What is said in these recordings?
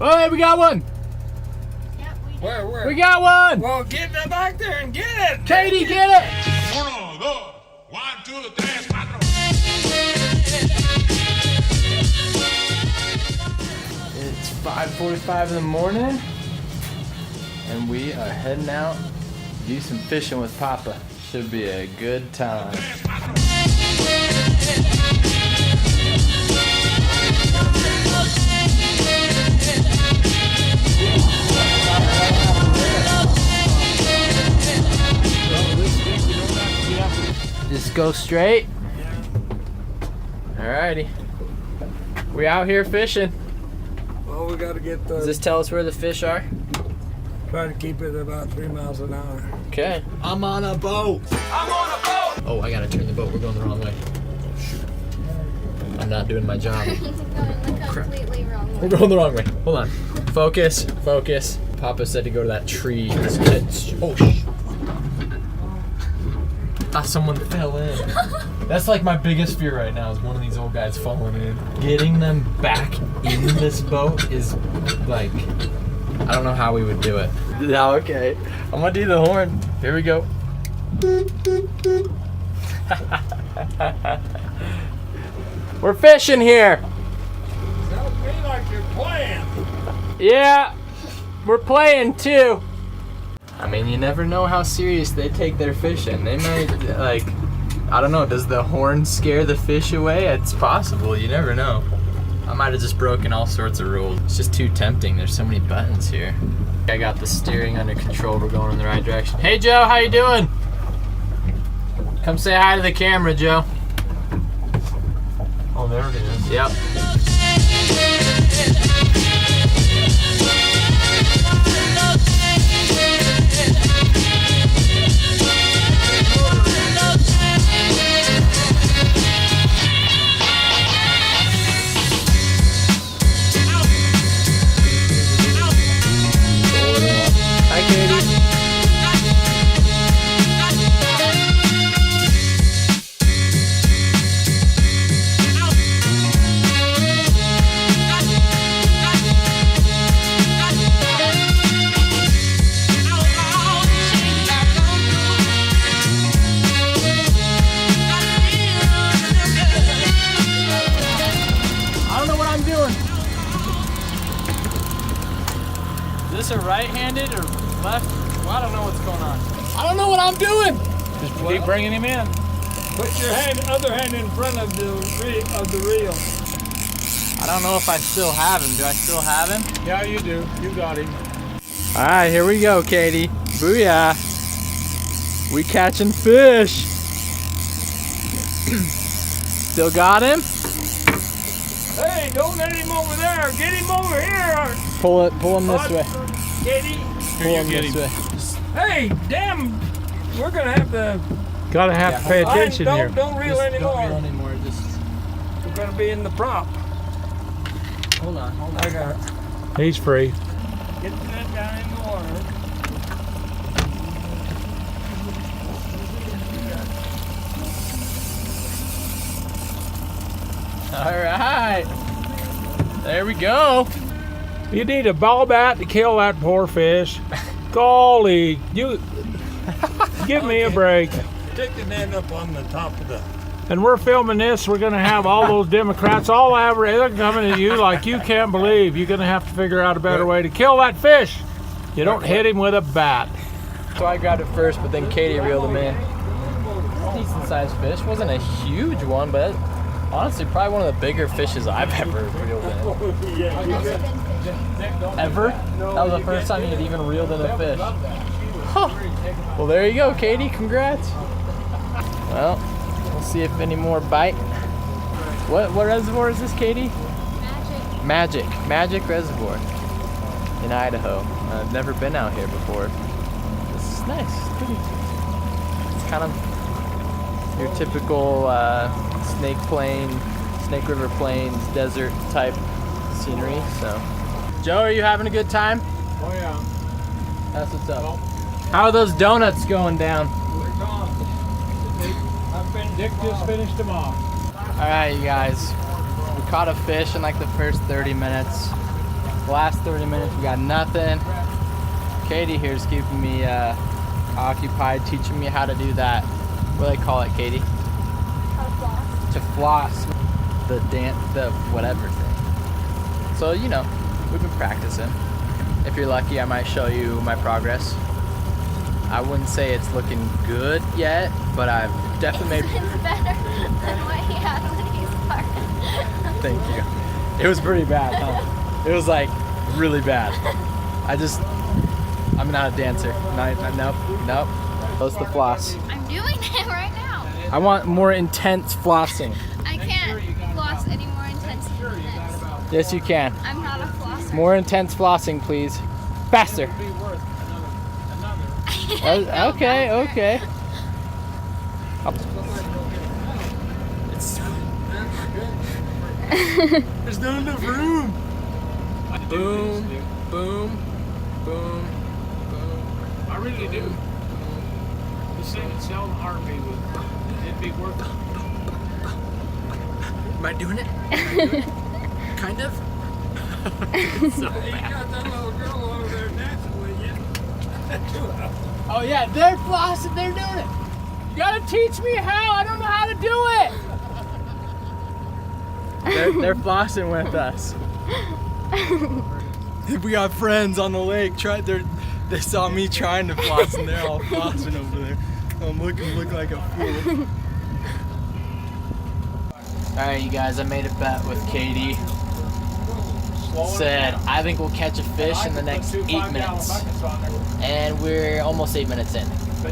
Oh, hey, we got one. Yep, we did. Where? We got one. Well, get back there and get it. Katie, get it. 1, 2, 3, 4. It's 5:45 in the morning, and we are heading out to do some fishing with Papa. Should be a good time. Just go straight. Alrighty. We out here fishing. Well, we got to get Does the. this tell us where the fish are? Try to keep it about 3 miles an hour. Okay. I'm on a boat. Oh, I gotta turn the boat. We're going the wrong way. Shoot. I'm not doing my job. Going the completely wrong way. We're going the wrong way. Hold on. Focus. Focus. Papa said to go to that tree. Oh, shit. Thought someone fell in. That's like my biggest fear right now is one of these old guys falling in. Getting them back in this boat is like, I don't know how we would do it. No, okay. I'm gonna do the horn. Here we go. We're fishing here. Sounds to me like you're playing. Yeah, we're playing too. I mean, you never know how serious they take their fishing. They might, like, I don't know, does the horn scare the fish away? It's possible, you never know. I might have just broken all sorts of rules. It's just too tempting. There's so many buttons here. I got the steering under control. We're going in the right direction. Hey, Joe, how you doing? Come say hi to the camera, Joe. Oh, there it is. Yep. Hi, Katie. I don't know what I'm doing. Is this a right-handed or left? Well, I don't know what's going on. I don't know what I'm doing. Just keep bringing him in. Put your other hand in front of the reel. I don't know if I still have him. Do I still have him? Yeah, you do. You got him. All right, here we go, Katie. Booyah. We catching fish. Still got him? Hey, don't let him over there. Get him over here. Pull him this way. Katie. Pull him get this him. way. Hey, damn. We're going to have to. Gotta have to pay attention here. Don't reel Just anymore. Don't reel anymore. Just We're going to be in the prop. hold on. I got it. He's free. Get that down in the water. All right. There we go. You need a ball bat to kill that poor fish. Golly, you give me a break. Stick the net up on the top of the. And we're filming this. We're gonna have all those Democrats all over. They're coming at you like you can't believe. You're gonna have to figure out a better way to kill that fish. You don't hit him with a bat. So I grabbed it first, but then Katie reeled him in. Decent sized fish. Wasn't a huge one, but honestly, probably one of the bigger fishes I've ever reeled in. Ever? That was the first time you had even reeled in a fish. Huh. Well, there you go, Katie. Congrats. Well, we'll see if any more bite. What reservoir is this, Katie? Magic Reservoir in Idaho. I've never been out here before. This is nice. It's pretty. It's kind of your typical Snake River Plains desert type scenery. So, Joe, are you having a good time? Oh, yeah. That's what's up. How are those donuts going down? They're gone. Dick just finished them off. All right, you guys. We caught a fish in like the first 30 minutes. The last 30 minutes, we got nothing. Katie here's keeping me occupied, teaching me how to do that. What do they call it, Katie? To floss. The whatever thing. So, you know, we've been practicing. If you're lucky, I might show you my progress. I wouldn't say it's looking good yet, but I've definitely made... It's better than what he had when he started. Thank you. It was pretty bad, huh? It was like really bad. I'm not a dancer. Nope. Close the floss. I'm doing it right now. I want more intense flossing. I can't floss any more intensely than this. Yes, you can. I'm not a flosser. More intense flossing, please. Faster. Okay. There's not enough room. Boom, boom, boom, boom. I really do. This thing would sell the heartbeat with. It'd be worth it. Am I doing it? Kind of. It's so bad. You got that little girl over there dancing with you. Oh yeah, they're flossing, they're doing it. You gotta teach me how. I don't know how to do it. They're flossing with us. We got friends on the lake. They saw me trying to floss, and they're all flossing over there. I'm look like a fool. All right, you guys. I made a bet with Katie. Said I think we'll catch a fish in the next 8 minutes, and we're almost 8 minutes in. So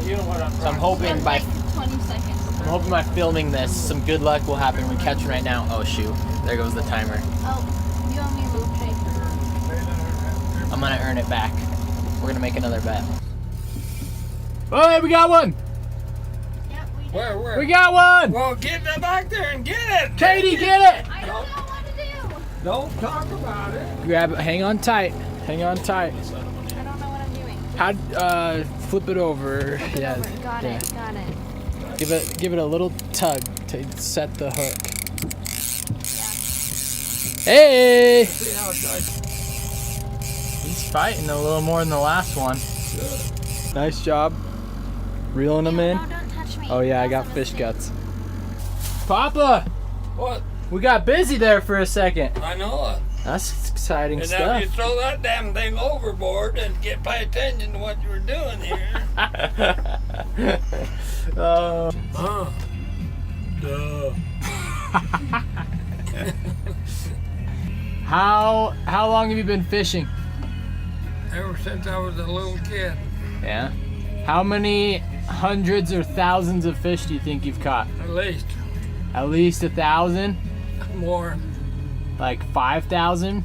I'm hoping by 20 seconds. I'm hoping by filming this, some good luck will happen. We catch one right now. Oh shoot, there goes the timer. Oh, you owe me a milkshake. I'm gonna earn it back. We're gonna make another bet. Oh, hey, we got one! Yep, we did. Where? We got one! Well, get that back there and get it. Katie, get it! I don't know what to do. Don't talk about it. Grab it. Hang on tight. Hang on tight. I don't know what I'm doing. How? Flip it over. Flip it Yeah. over. Got yeah. it. Got it. Give it a little tug to set the hook. Hey! See how it does. He's fighting a little more than the last one. Nice job. Reeling them in. No, don't touch me. Oh yeah, I got That's fish a guts. Papa, What? we got busy there for a second. I know it. That's exciting And now you stuff. throw that damn thing overboard and pay attention to what you were doing here. Duh. How long have you been fishing? Ever since I was a little kid. Yeah. How many hundreds or thousands of fish do you think you've caught? At least. At least 1,000? More. Like 5,000?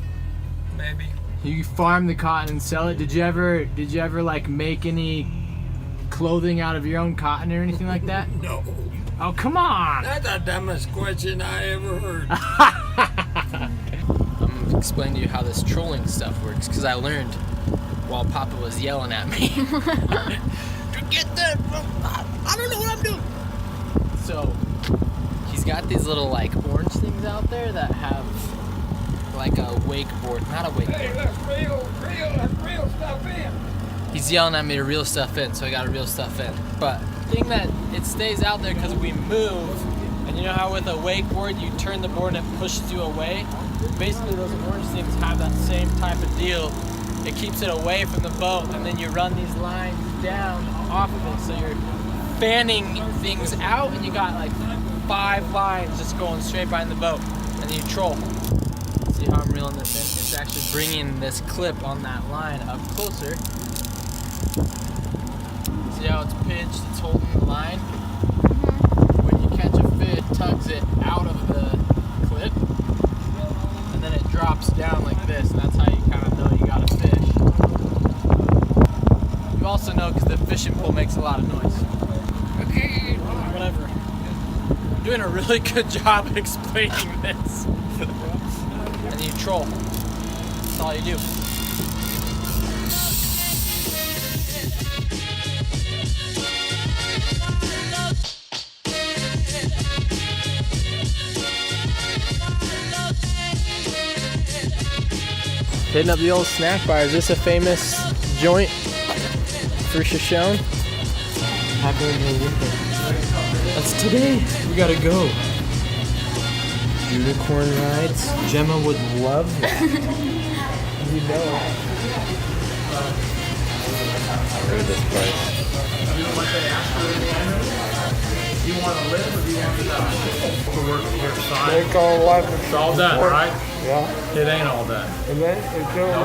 Maybe. You farm the cotton and sell it. Did you ever like make any clothing out of your own cotton or anything like that? No. Oh, come on. That's the dumbest question I ever heard. I'm gonna explain to you how this trolling stuff works, because I learned while Papa was yelling at me. To get that, I don't know what I'm doing. So he's got these little like orange things out there that have like a wakeboard, not a wakeboard. Hey, let's reel stuff in. He's yelling at me to reel stuff in, so I gotta reel stuff in. But the thing that it stays out there because we move, and you know how with a wakeboard you turn the board and it pushes you away? Basically those orange things have that same type of deal. It keeps it away from the boat, and then you run these lines down off of it, so you're fanning things out, and you got like 5 lines just going straight behind the boat, and then you troll. See how I'm reeling this in? It's actually bringing this clip on that line up closer. See how it's pinched, it's holding the line? When you catch a fish, it tugs it out of the clip, and then it drops down like this, and that's how you kind of know you got a fish. You also know because the fishing pole makes a lot of noise. Okay, whatever. I'm doing a really good job explaining this. And you troll. That's all you do. Hitting up the old snack bar. Is this a famous joint for Shoshone? Happy birthday. That's today. We gotta go. Unicorn rides. Gemma would love that. You know. Look at this place. You want to live or do you want to die? To work here, They call life It's all done, right? Yeah. It ain't all done. And then until